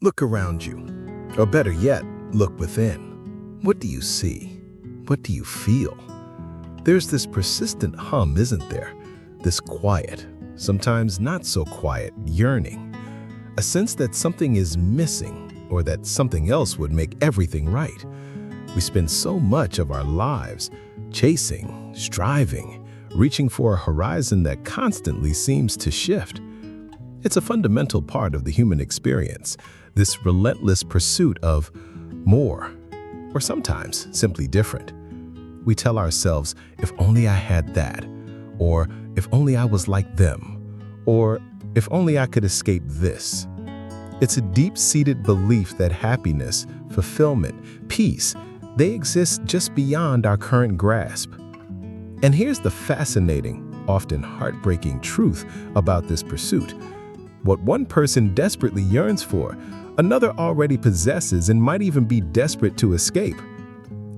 Look around you, or better yet, look within. What do you see? What do you feel? There's this persistent hum, isn't there? This quiet, sometimes not so quiet, yearning. A sense that something is missing, or that something else would make everything right. We spend so much of our lives chasing, striving, reaching for a horizon that constantly seems to shift. It's a fundamental part of the human experience, this relentless pursuit of more, or sometimes simply different. We tell ourselves, if only I had that, or if only I was like them, or if only I could escape this. It's a deep-seated belief that happiness, fulfillment, peace, they exist just beyond our current grasp. And here's the fascinating, often heartbreaking truth about this pursuit. What one person desperately yearns for, another already possesses and might even be desperate to escape.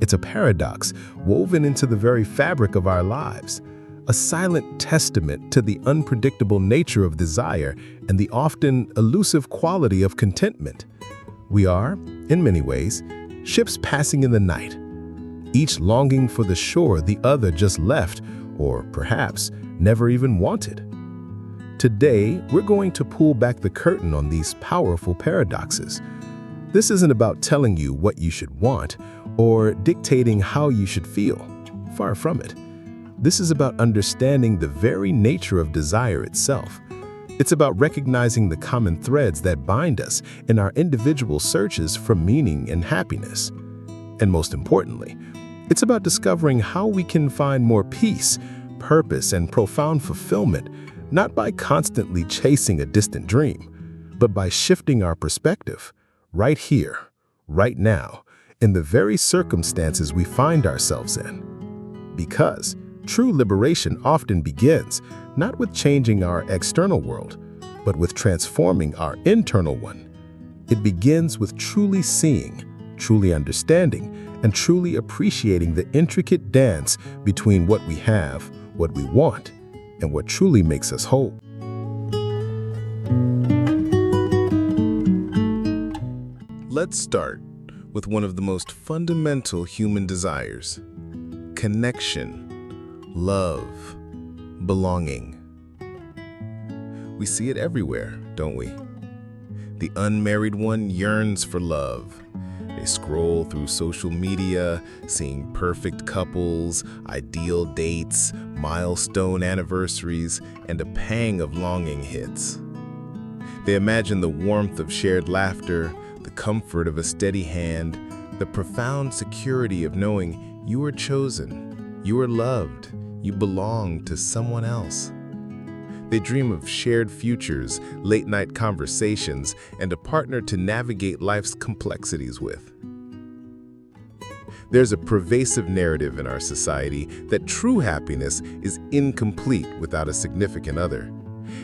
It's a paradox woven into the very fabric of our lives, a silent testament to the unpredictable nature of desire and the often elusive quality of contentment. We are, in many ways, ships passing in the night, each longing for the shore the other just left, or perhaps never even wanted. Today, we're going to pull back the curtain on these powerful paradoxes. This isn't about telling you what you should want or dictating how you should feel. Far from it. This is about understanding the very nature of desire itself. It's about recognizing the common threads that bind us in our individual searches for meaning and happiness. And most importantly, it's about discovering how we can find more peace, purpose, and profound fulfillment, not by constantly chasing a distant dream, but by shifting our perspective, right here, right now, in the very circumstances we find ourselves in. Because true liberation often begins not with changing our external world, but with transforming our internal one. It begins with truly seeing, truly understanding, and truly appreciating the intricate dance between what we have, what we want, and what truly makes us whole. Let's start with one of the most fundamental human desires: connection, love, belonging. We see it everywhere, don't we? The unmarried one yearns for love. They scroll through social media, seeing perfect couples, ideal dates, milestone anniversaries, and a pang of longing hits. They imagine the warmth of shared laughter, the comfort of a steady hand, the profound security of knowing you are chosen, you are loved, you belong to someone else. They dream of shared futures, late-night conversations, and a partner to navigate life's complexities with. There's a pervasive narrative in our society that true happiness is incomplete without a significant other.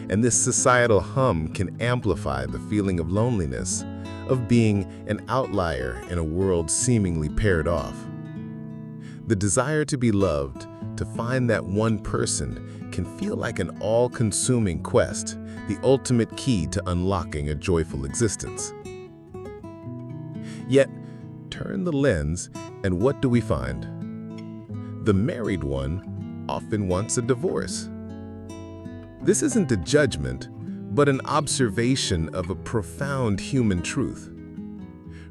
And this societal hum can amplify the feeling of loneliness, of being an outlier in a world seemingly paired off. The desire to be loved, to find that one person, can feel like an all-consuming quest, the ultimate key to unlocking a joyful existence. Yet, turn the lens, and what do we find? The married one often wants a divorce. This isn't a judgment, but an observation of a profound human truth.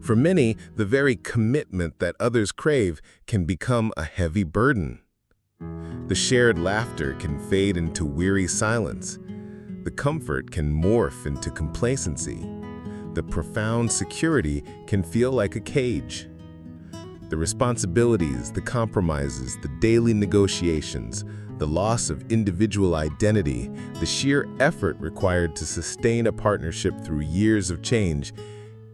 For many, the very commitment that others crave can become a heavy burden. The shared laughter can fade into weary silence. The comfort can morph into complacency. The profound security can feel like a cage. The responsibilities, the compromises, the daily negotiations, the loss of individual identity, the sheer effort required to sustain a partnership through years of change,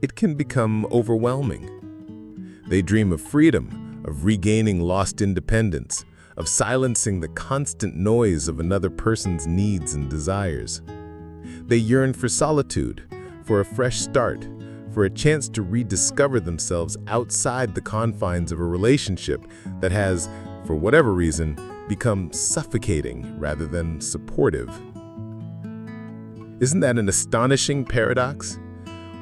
it can become overwhelming. They dream of freedom, of regaining lost independence, of silencing the constant noise of another person's needs and desires. They yearn for solitude, for a fresh start, for a chance to rediscover themselves outside the confines of a relationship that has, for whatever reason, become suffocating rather than supportive. Isn't that an astonishing paradox?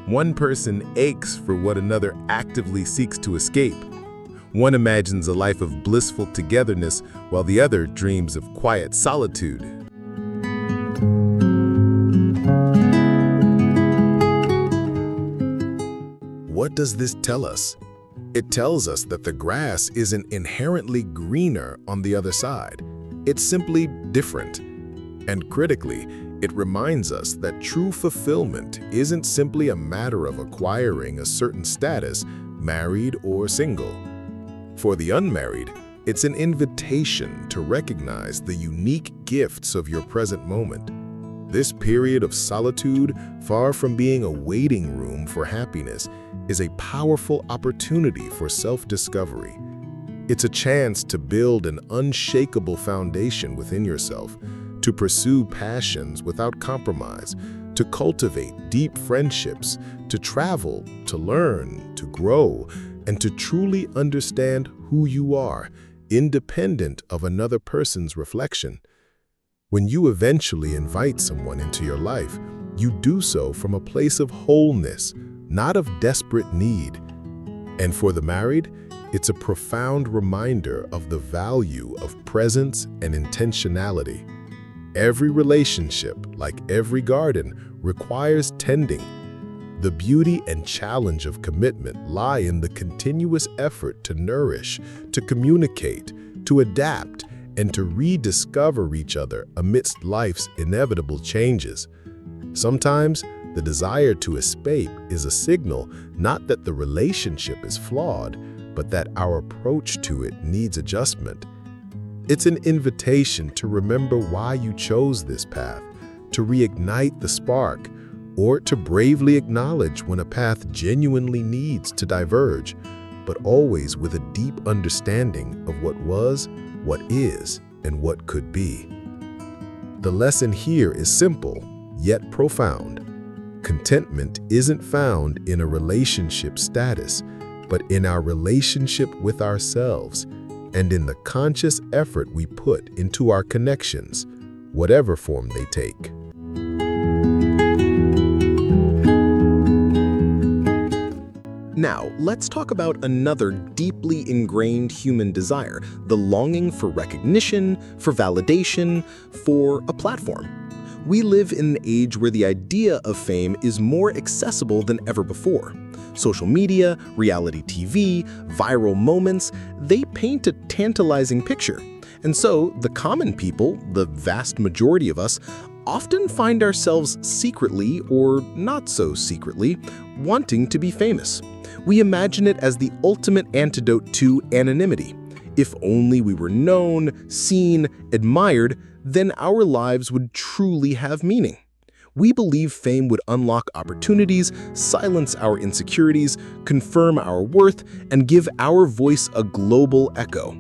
One person aches for what another actively seeks to escape. One imagines a life of blissful togetherness while the other dreams of quiet solitude. What does this tell us? It tells us that the grass isn't inherently greener on the other side. It's simply different. And critically, it reminds us that true fulfillment isn't simply a matter of acquiring a certain status, married or single. For the unmarried, it's an invitation to recognize the unique gifts of your present moment. This period of solitude, far from being a waiting room for happiness, is a powerful opportunity for self-discovery. It's a chance to build an unshakable foundation within yourself, to pursue passions without compromise, to cultivate deep friendships, to travel, to learn, to grow, and to truly understand who you are, independent of another person's reflection. When you eventually invite someone into your life, you do so from a place of wholeness, not of desperate need. And for the married, it's a profound reminder of the value of presence and intentionality. Every relationship, like every garden, requires tending. The beauty and challenge of commitment lie in the continuous effort to nourish, to communicate, to adapt, and to rediscover each other amidst life's inevitable changes. Sometimes, the desire to escape is a signal not that the relationship is flawed, but that our approach to it needs adjustment. It's an invitation to remember why you chose this path, to reignite the spark, or to bravely acknowledge when a path genuinely needs to diverge, but always with a deep understanding of what was, what is, and what could be. The lesson here is simple, yet profound. Contentment isn't found in a relationship status, but in our relationship with ourselves and in the conscious effort we put into our connections, whatever form they take. Now, let's talk about another deeply ingrained human desire, the longing for recognition, for validation, for a platform. We live in an age where the idea of fame is more accessible than ever before. Social media, reality TV, viral moments, they paint a tantalizing picture. And so, the common people, the vast majority of us, often find ourselves secretly, or not so secretly, wanting to be famous. We imagine it as the ultimate antidote to anonymity. If only we were known, seen, admired, then our lives would truly have meaning. We believe fame would unlock opportunities, silence our insecurities, confirm our worth, and give our voice a global echo.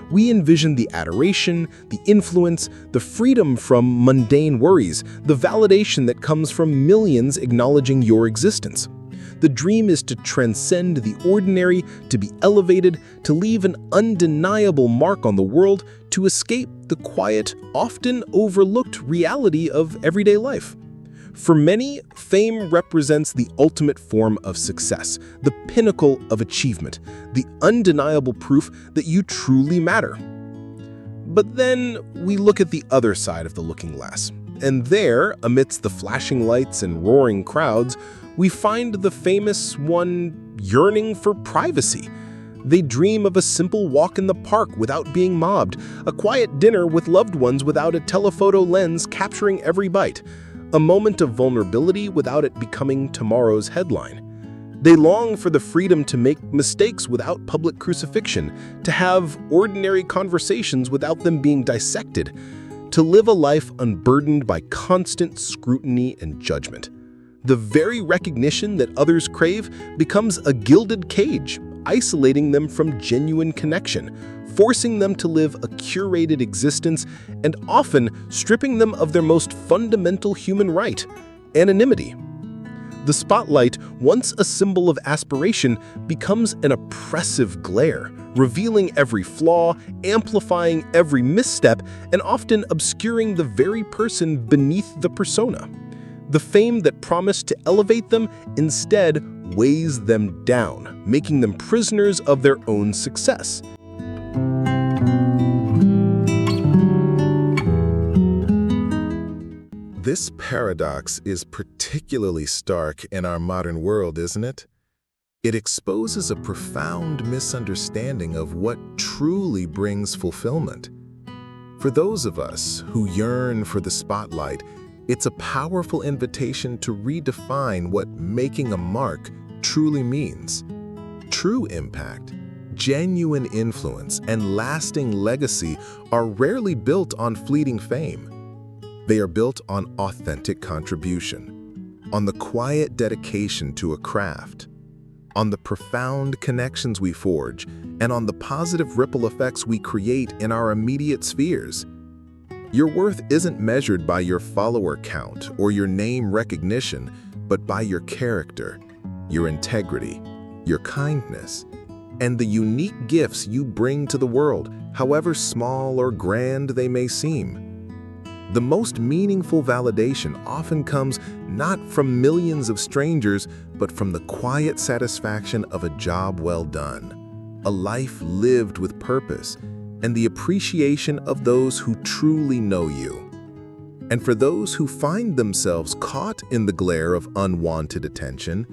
We envision the adoration, the influence, the freedom from mundane worries, the validation that comes from millions acknowledging your existence. The dream is to transcend the ordinary, to be elevated, to leave an undeniable mark on the world, to escape the quiet, often overlooked reality of everyday life. For many, fame represents the ultimate form of success, the pinnacle of achievement, the undeniable proof that you truly matter. But then we look at the other side of the looking glass, and there, amidst the flashing lights and roaring crowds, we find the famous one yearning for privacy. They dream of a simple walk in the park without being mobbed, a quiet dinner with loved ones without a telephoto lens capturing every bite, a moment of vulnerability without it becoming tomorrow's headline. They long for the freedom to make mistakes without public crucifixion, to have ordinary conversations without them being dissected, to live a life unburdened by constant scrutiny and judgment. The very recognition that others crave becomes a gilded cage, isolating them from genuine connection, forcing them to live a curated existence, and often stripping them of their most fundamental human right, anonymity. The spotlight, once a symbol of aspiration, becomes an oppressive glare, revealing every flaw, amplifying every misstep, and often obscuring the very person beneath the persona. The fame that promised to elevate them instead weighs them down, making them prisoners of their own success. This paradox is particularly stark in our modern world, isn't it? It exposes a profound misunderstanding of what truly brings fulfillment. For those of us who yearn for the spotlight, it's a powerful invitation to redefine what making a mark truly means. True impact, genuine influence, and lasting legacy are rarely built on fleeting fame. They are built on authentic contribution, on the quiet dedication to a craft, on the profound connections we forge, and on the positive ripple effects we create in our immediate spheres. Your worth isn't measured by your follower count or your name recognition, but by your character, your integrity, your kindness, and the unique gifts you bring to the world, however small or grand they may seem. The most meaningful validation often comes not from millions of strangers, but from the quiet satisfaction of a job well done, a life lived with purpose, and the appreciation of those who truly know you. And for those who find themselves caught in the glare of unwanted attention,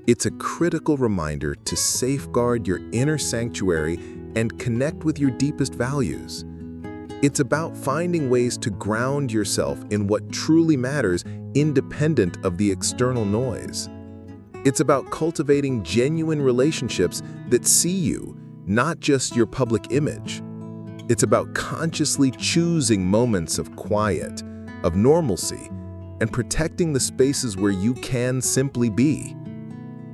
it's a critical reminder to safeguard your inner sanctuary and connect with your deepest values. It's about finding ways to ground yourself in what truly matters, independent of the external noise. It's about cultivating genuine relationships that see you, not just your public image. It's about consciously choosing moments of quiet, of normalcy, and protecting the spaces where you can simply be.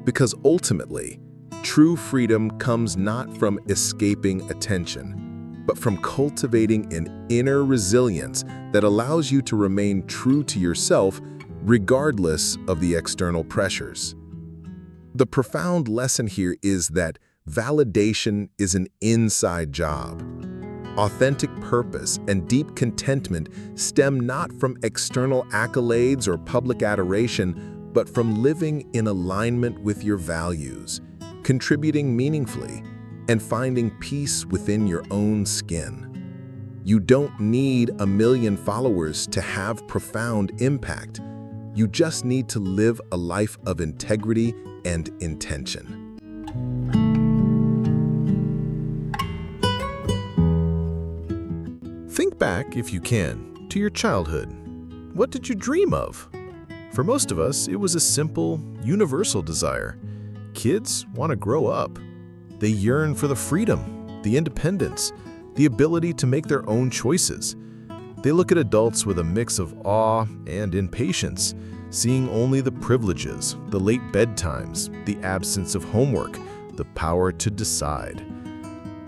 Because ultimately, true freedom comes not from escaping attention, but from cultivating an inner resilience that allows you to remain true to yourself regardless of the external pressures. The profound lesson here is that validation is an inside job. Authentic purpose and deep contentment stem not from external accolades or public adoration, but from living in alignment with your values, contributing meaningfully, and finding peace within your own skin. You don't need 1 million followers to have profound impact. You just need to live a life of integrity and intention. Think back, if you can, to your childhood. What did you dream of? For most of us, it was a simple, universal desire. Kids want to grow up. They yearn for the freedom, the independence, the ability to make their own choices. They look at adults with a mix of awe and impatience, seeing only the privileges, the late bedtimes, the absence of homework, the power to decide.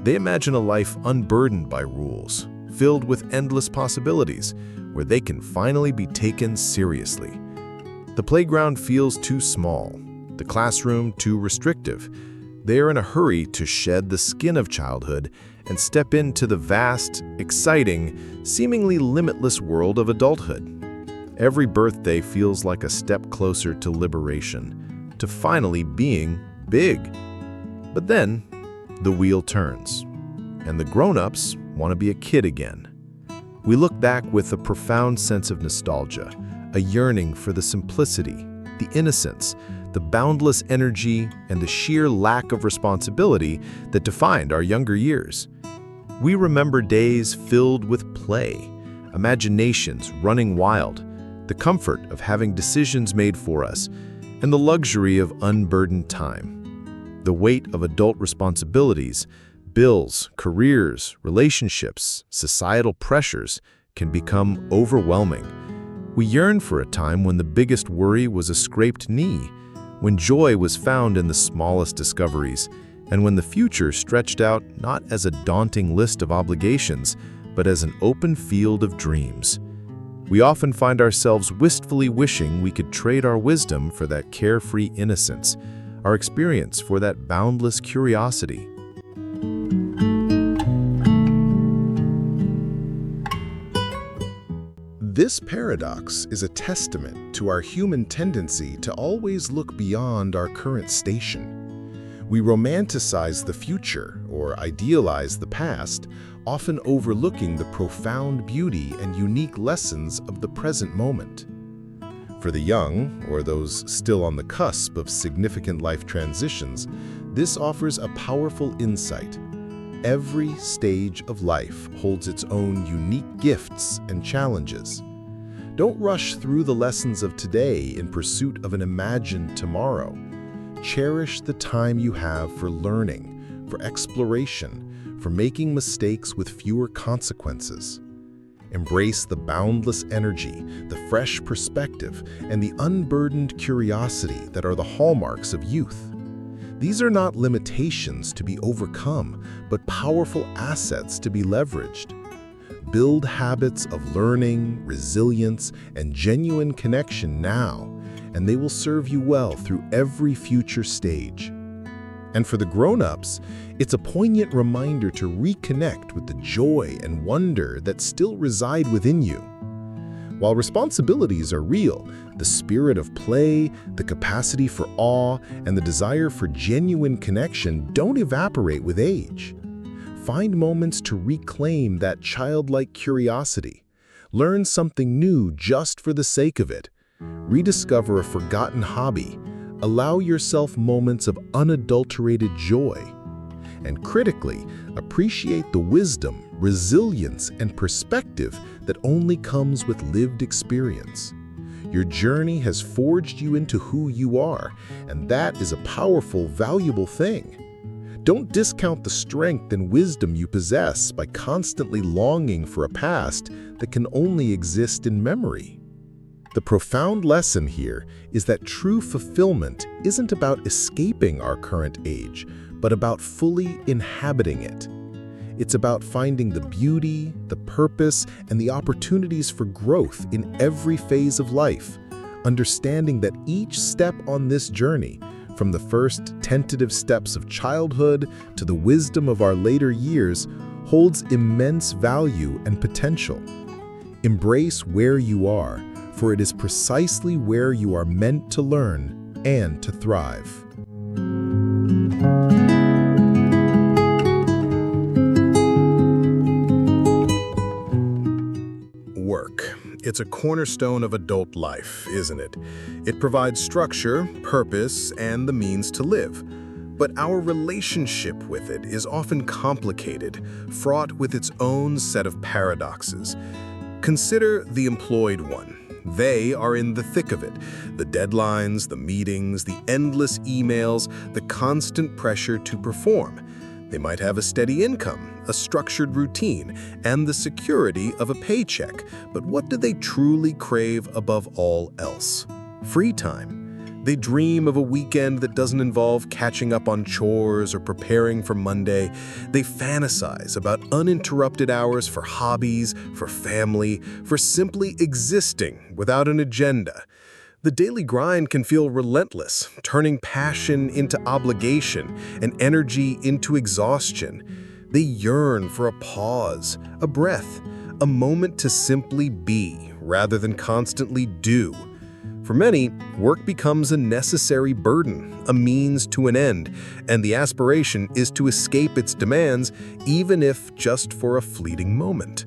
They imagine a life unburdened by rules, filled with endless possibilities, where they can finally be taken seriously. The playground feels too small, the classroom too restrictive. They are in a hurry to shed the skin of childhood and step into the vast, exciting, seemingly limitless world of adulthood. Every birthday feels like a step closer to liberation, to finally being big. But then, the wheel turns, and the grown-ups want to be a kid again. We look back with a profound sense of nostalgia, a yearning for the simplicity, the innocence, the boundless energy, and the sheer lack of responsibility that defined our younger years. We remember days filled with play, imaginations running wild, the comfort of having decisions made for us, and the luxury of unburdened time. The weight of adult responsibilities, bills, careers, relationships, societal pressures can become overwhelming. We yearn for a time when the biggest worry was a scraped knee, when joy was found in the smallest discoveries, and when the future stretched out not as a daunting list of obligations, but as an open field of dreams. We often find ourselves wistfully wishing we could trade our wisdom for that carefree innocence, our experience for that boundless curiosity. This paradox is a testament to our human tendency to always look beyond our current station. We romanticize the future or idealize the past, often overlooking the profound beauty and unique lessons of the present moment. For the young, or those still on the cusp of significant life transitions, this offers a powerful insight. Every stage of life holds its own unique gifts and challenges. Don't rush through the lessons of today in pursuit of an imagined tomorrow. Cherish the time you have for learning, for exploration, for making mistakes with fewer consequences. Embrace the boundless energy, the fresh perspective, and the unburdened curiosity that are the hallmarks of youth. These are not limitations to be overcome, but powerful assets to be leveraged. Build habits of learning, resilience, and genuine connection now, and they will serve you well through every future stage. And for the grown-ups, it's a poignant reminder to reconnect with the joy and wonder that still reside within you. While responsibilities are real, the spirit of play, the capacity for awe, and the desire for genuine connection don't evaporate with age. Find moments to reclaim that childlike curiosity. Learn something new just for the sake of it. Rediscover a forgotten hobby. Allow yourself moments of unadulterated joy. And critically, appreciate the wisdom, resilience, and perspective that only comes with lived experience. Your journey has forged you into who you are, and that is a powerful, valuable thing. Don't discount the strength and wisdom you possess by constantly longing for a past that can only exist in memory. The profound lesson here is that true fulfillment isn't about escaping our current age, but about fully inhabiting it. It's about finding the beauty, the purpose, and the opportunities for growth in every phase of life, understanding that each step on this journey, from the first tentative steps of childhood to the wisdom of our later years, holds immense value and potential. Embrace where you are, for it is precisely where you are meant to learn and to thrive. Work. It's a cornerstone of adult life, isn't it? It provides structure, purpose, and the means to live. But our relationship with it is often complicated, fraught with its own set of paradoxes. Consider the employed one. They are in the thick of it. The deadlines, the meetings, the endless emails, the constant pressure to perform. They might have a steady income, a structured routine, and the security of a paycheck. But what do they truly crave above all else? Free time. They dream of a weekend that doesn't involve catching up on chores or preparing for Monday. They fantasize about uninterrupted hours for hobbies, for family, for simply existing without an agenda. The daily grind can feel relentless, turning passion into obligation and energy into exhaustion. They yearn for a pause, a breath, a moment to simply be rather than constantly do. For many, work becomes a necessary burden, a means to an end, and the aspiration is to escape its demands, even if just for a fleeting moment.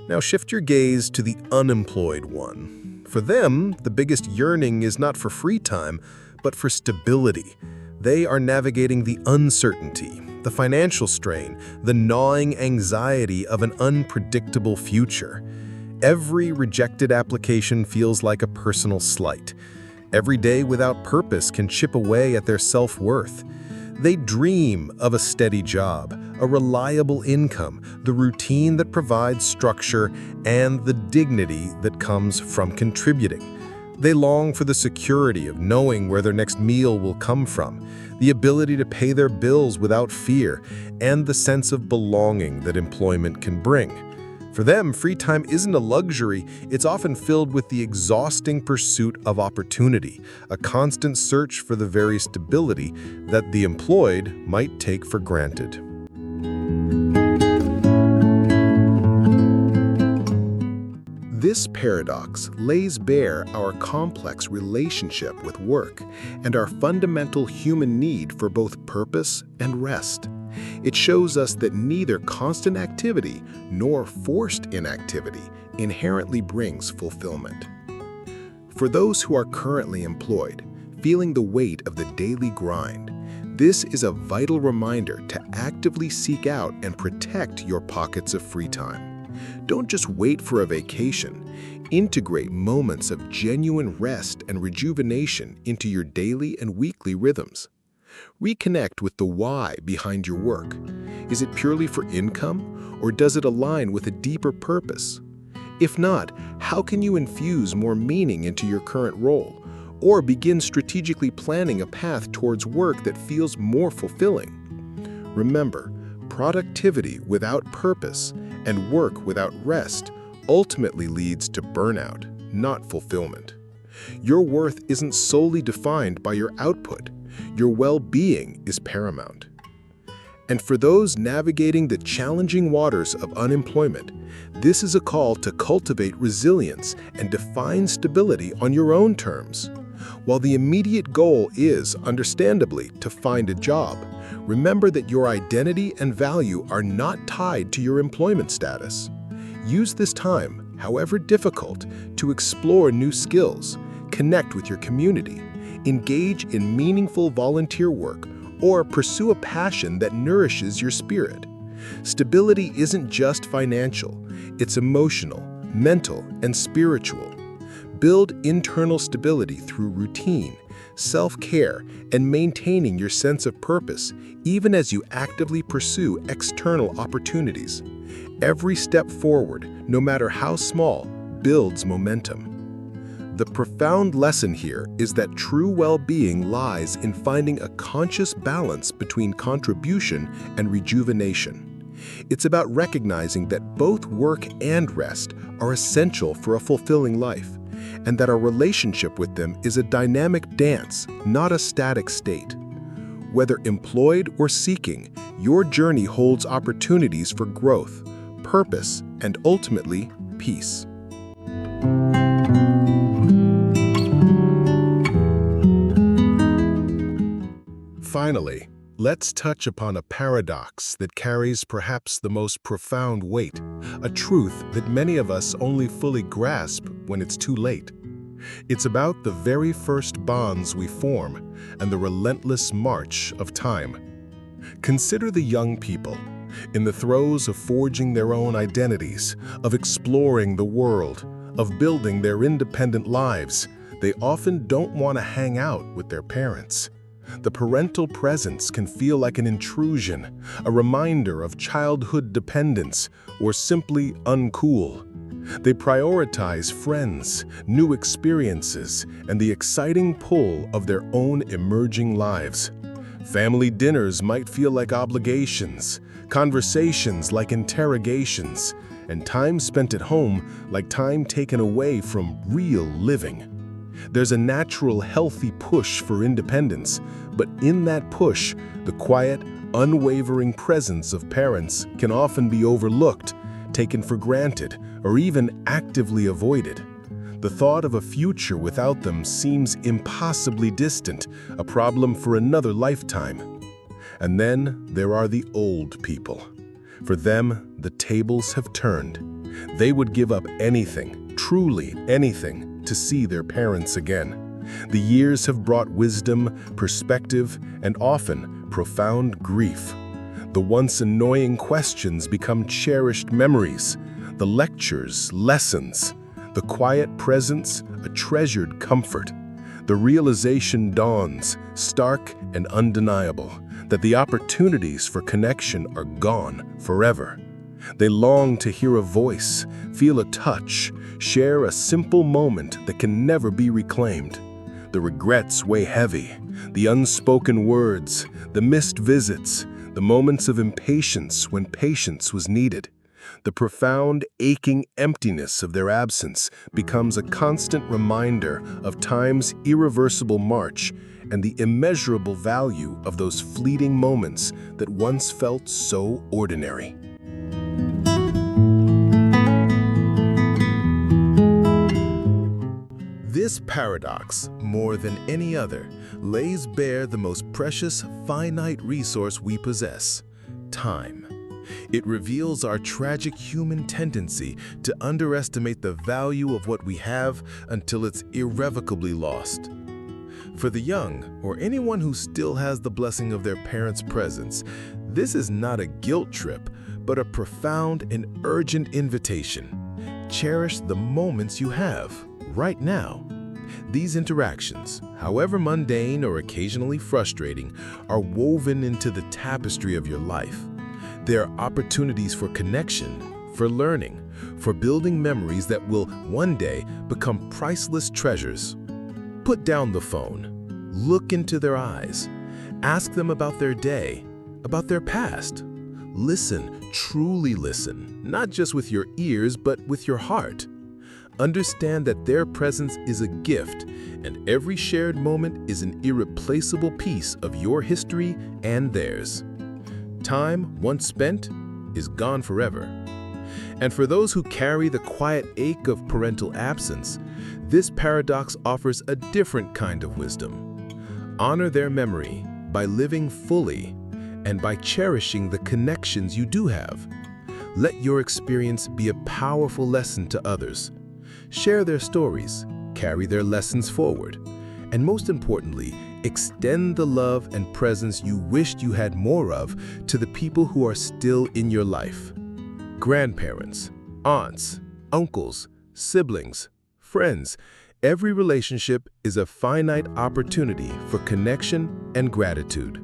Now shift your gaze to the unemployed one. For them, the biggest yearning is not for free time, but for stability. They are navigating the uncertainty, the financial strain, the gnawing anxiety of an unpredictable future. Every rejected application feels like a personal slight. Every day without purpose can chip away at their self-worth. They dream of a steady job, a reliable income, the routine that provides structure, and the dignity that comes from contributing. They long for the security of knowing where their next meal will come from, the ability to pay their bills without fear, and the sense of belonging that employment can bring. For them, free time isn't a luxury, it's often filled with the exhausting pursuit of opportunity, a constant search for the very stability that the employed might take for granted. This paradox lays bare our complex relationship with work and our fundamental human need for both purpose and rest. It shows us that neither constant activity nor forced inactivity inherently brings fulfillment. For those who are currently employed, feeling the weight of the daily grind, this is a vital reminder to actively seek out and protect your pockets of free time. Don't just wait for a vacation. Integrate moments of genuine rest and rejuvenation into your daily and weekly rhythms. Reconnect with the why behind your work. Is it purely for income, or does it align with a deeper purpose? If not, how can you infuse more meaning into your current role, or begin strategically planning a path towards work that feels more fulfilling? Remember, productivity without purpose and work without rest ultimately leads to burnout, not fulfillment. Your worth isn't solely defined by your output. Your well-being is paramount. And for those navigating the challenging waters of unemployment, this is a call to cultivate resilience and define stability on your own terms. While the immediate goal is, understandably, to find a job, remember that your identity and value are not tied to your employment status. Use this time, however difficult, to explore new skills, connect with your community, engage in meaningful volunteer work, or pursue a passion that nourishes your spirit. Stability isn't just financial, it's emotional, mental, and spiritual. Build internal stability through routine, self-care, and maintaining your sense of purpose, even as you actively pursue external opportunities. Every step forward, no matter how small, builds momentum. The profound lesson here is that true well-being lies in finding a conscious balance between contribution and rejuvenation. It's about recognizing that both work and rest are essential for a fulfilling life, and that our relationship with them is a dynamic dance, not a static state. Whether employed or seeking, your journey holds opportunities for growth, purpose, and ultimately, peace. Finally, let's touch upon a paradox that carries perhaps the most profound weight, a truth that many of us only fully grasp when it's too late. It's about the very first bonds we form and the relentless march of time. Consider the young people, in the throes of forging their own identities, of exploring the world, of building their independent lives. They often don't want to hang out with their parents. The parental presence can feel like an intrusion, a reminder of childhood dependence, or simply uncool. They prioritize friends, new experiences, and the exciting pull of their own emerging lives. Family dinners might feel like obligations, conversations like interrogations, and time spent at home like time taken away from real living. There's a natural, healthy push for independence, but in that push, the quiet, unwavering presence of parents can often be overlooked, taken for granted, or even actively avoided. The thought of a future without them seems impossibly distant, a problem for another lifetime. And then there are the old people. For them, the tables have turned. They would give up anything, truly anything, to see their parents again. The years have brought wisdom, perspective, and often profound grief. The once annoying questions become cherished memories, the lectures, lessons, the quiet presence, a treasured comfort. The realization dawns, stark and undeniable, that the opportunities for connection are gone forever. They long to hear a voice, feel a touch, share a simple moment that can never be reclaimed. The regrets weigh heavy, the unspoken words, the missed visits, the moments of impatience when patience was needed. The profound, aching emptiness of their absence becomes a constant reminder of time's irreversible march and the immeasurable value of those fleeting moments that once felt so ordinary. This paradox, more than any other, lays bare the most precious, finite resource we possess: time. It reveals our tragic human tendency to underestimate the value of what we have until it's irrevocably lost. For the young, or anyone who still has the blessing of their parents' presence, this is not a guilt trip, but a profound and urgent invitation. Cherish the moments you have, right now. These interactions, however mundane or occasionally frustrating, are woven into the tapestry of your life. They are opportunities for connection, for learning, for building memories that will one day become priceless treasures. Put down the phone, look into their eyes, ask them about their day, about their past. Listen, truly listen, not just with your ears, but with your heart. Understand that their presence is a gift, and every shared moment is an irreplaceable piece of your history and theirs. Time, once spent, is gone forever. And for those who carry the quiet ache of parental absence, this paradox offers a different kind of wisdom. Honor their memory by living fully and by cherishing the connections you do have. Let your experience be a powerful lesson to others. Share their stories, carry their lessons forward, and most importantly, extend the love and presence you wished you had more of to the people who are still in your life. Grandparents, aunts, uncles, siblings, friends, every relationship is a finite opportunity for connection and gratitude.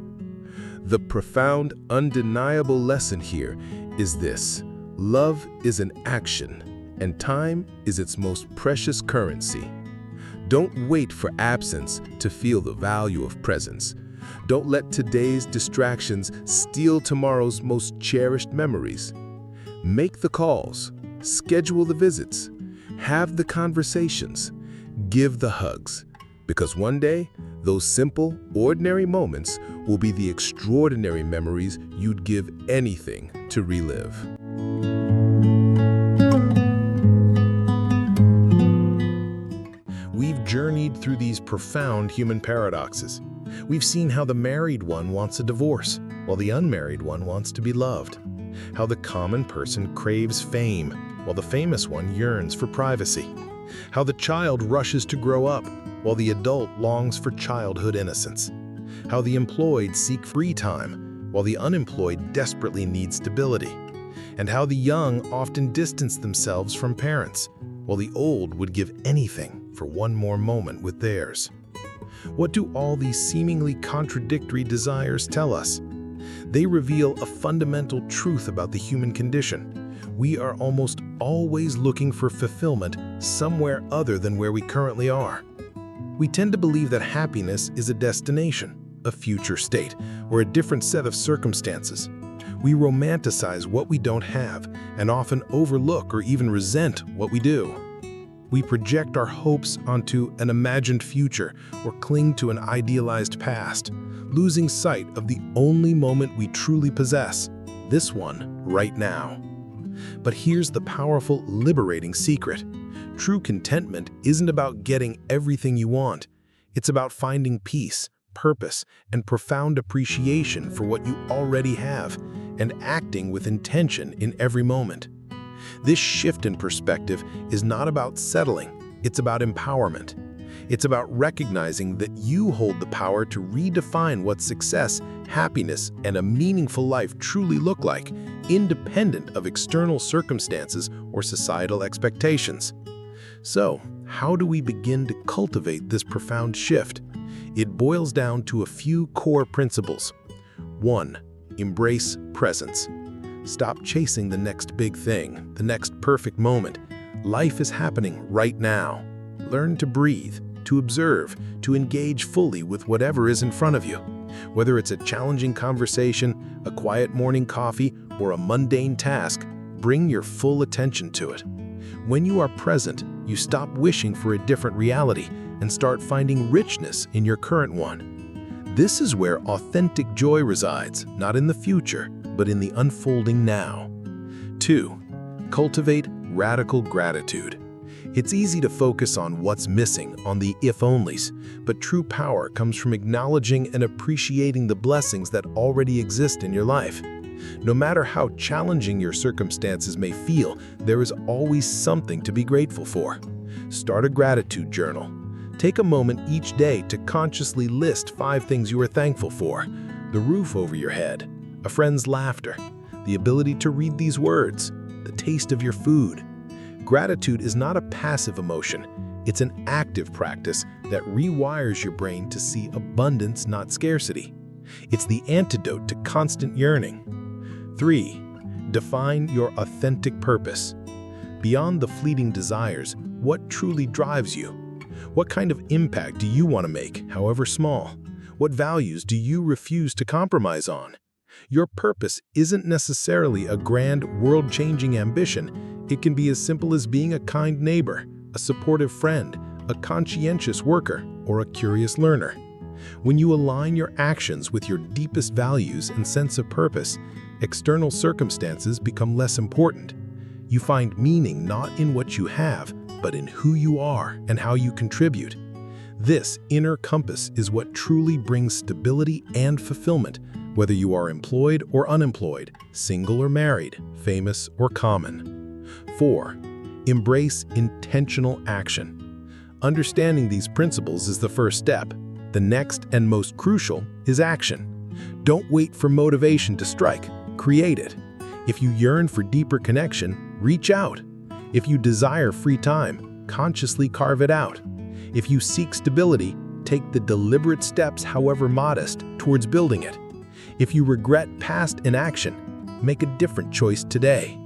The profound, undeniable lesson here is this: love is an action, and time is its most precious currency. Don't wait for absence to feel the value of presence. Don't let today's distractions steal tomorrow's most cherished memories. Make the calls, schedule the visits, have the conversations, give the hugs, because one day, those simple, ordinary moments will be the extraordinary memories you'd give anything to relive. We've journeyed through these profound human paradoxes. We've seen how the married one wants a divorce, while the unmarried one wants to be loved. How the common person craves fame, while the famous one yearns for privacy. How the child rushes to grow up, while the adult longs for childhood innocence. How the employed seek free time, while the unemployed desperately need stability. And how the young often distance themselves from parents, while the old would give anything for one more moment with theirs. What do all these seemingly contradictory desires tell us? They reveal a fundamental truth about the human condition. We are almost always looking for fulfillment somewhere other than where we currently are. We tend to believe that happiness is a destination, a future state, or a different set of circumstances. We romanticize what we don't have and often overlook or even resent what we do. We project our hopes onto an imagined future or cling to an idealized past, losing sight of the only moment we truly possess, this one right now. But here's the powerful, liberating secret. True contentment isn't about getting everything you want. It's about finding peace, purpose, and profound appreciation for what you already have, and acting with intention in every moment. This shift in perspective is not about settling, it's about empowerment. It's about recognizing that you hold the power to redefine what success, happiness, and a meaningful life truly look like, independent of external circumstances or societal expectations. So, how do we begin to cultivate this profound shift? It boils down to a few core principles. 1. Embrace presence. Stop chasing the next big thing, the next perfect moment. Life is happening right now. Learn to breathe, to observe, to engage fully with whatever is in front of you. Whether it's a challenging conversation, a quiet morning coffee, or a mundane task, bring your full attention to it. When you are present, you stop wishing for a different reality and start finding richness in your current one. This is where authentic joy resides, not in the future, but in the unfolding now. 2. Cultivate radical gratitude. It's easy to focus on what's missing, on the if-onlys, but true power comes from acknowledging and appreciating the blessings that already exist in your life. No matter how challenging your circumstances may feel, there is always something to be grateful for. Start a gratitude journal. Take a moment each day to consciously list 5 things you are thankful for: the roof over your head, a friend's laughter, the ability to read these words, the taste of your food. Gratitude is not a passive emotion. It's an active practice that rewires your brain to see abundance, not scarcity. It's the antidote to constant yearning. 3. Define your authentic purpose. Beyond the fleeting desires, what truly drives you? What kind of impact do you want to make, however small? What values do you refuse to compromise on? Your purpose isn't necessarily a grand, world-changing ambition. It can be as simple as being a kind neighbor, a supportive friend, a conscientious worker, or a curious learner. When you align your actions with your deepest values and sense of purpose, external circumstances become less important. You find meaning not in what you have, but in who you are and how you contribute. This inner compass is what truly brings stability and fulfillment, whether you are employed or unemployed, single or married, famous or common. 4. Embrace intentional action. Understanding these principles is the first step. The next and most crucial is action. Don't wait for motivation to strike. Create it. If you yearn for deeper connection, reach out. If you desire free time, consciously carve it out. If you seek stability, take the deliberate steps, however modest, towards building it. If you regret past inaction, make a different choice today.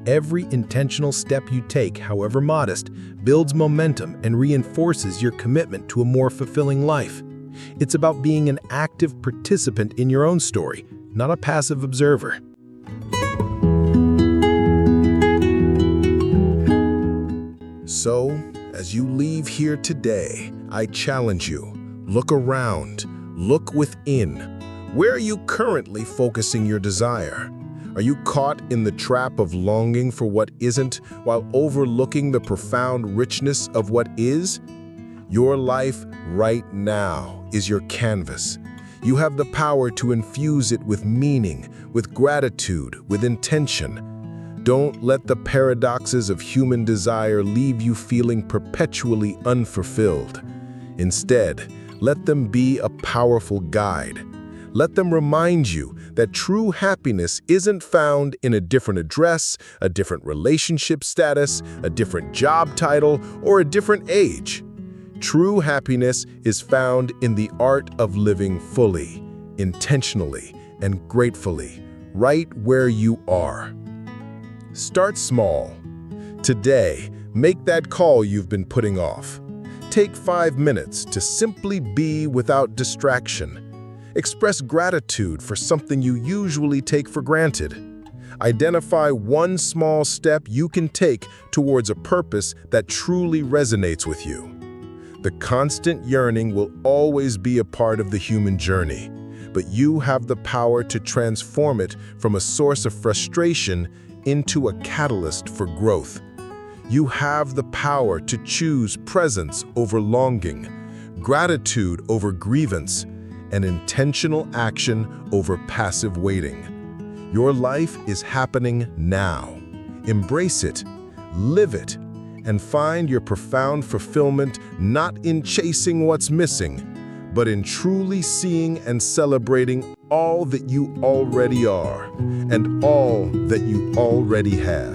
Every intentional step you take, however modest, builds momentum and reinforces your commitment to a more fulfilling life. It's about being an active participant in your own story, not a passive observer. So, as you leave here today, I challenge you, look around, look within. Where are you currently focusing your desire? Are you caught in the trap of longing for what isn't while overlooking the profound richness of what is? Your life right now is your canvas. You have the power to infuse it with meaning, with gratitude, with intention. Don't let the paradoxes of human desire leave you feeling perpetually unfulfilled. Instead, let them be a powerful guide. Let them remind you that true happiness isn't found in a different address, a different relationship status, a different job title, or a different age. True happiness is found in the art of living fully, intentionally, and gratefully, right where you are. Start small. Today, make that call you've been putting off. Take 5 minutes to simply be without distraction. Express gratitude for something you usually take for granted. Identify one small step you can take towards a purpose that truly resonates with you. The constant yearning will always be a part of the human journey, but you have the power to transform it from a source of frustration into a catalyst for growth. You have the power to choose presence over longing, gratitude over grievance, and intentional action over passive waiting. Your life is happening now. Embrace it, live it, and find your profound fulfillment not in chasing what's missing, but in truly seeing and celebrating all that you already are and all that you already have.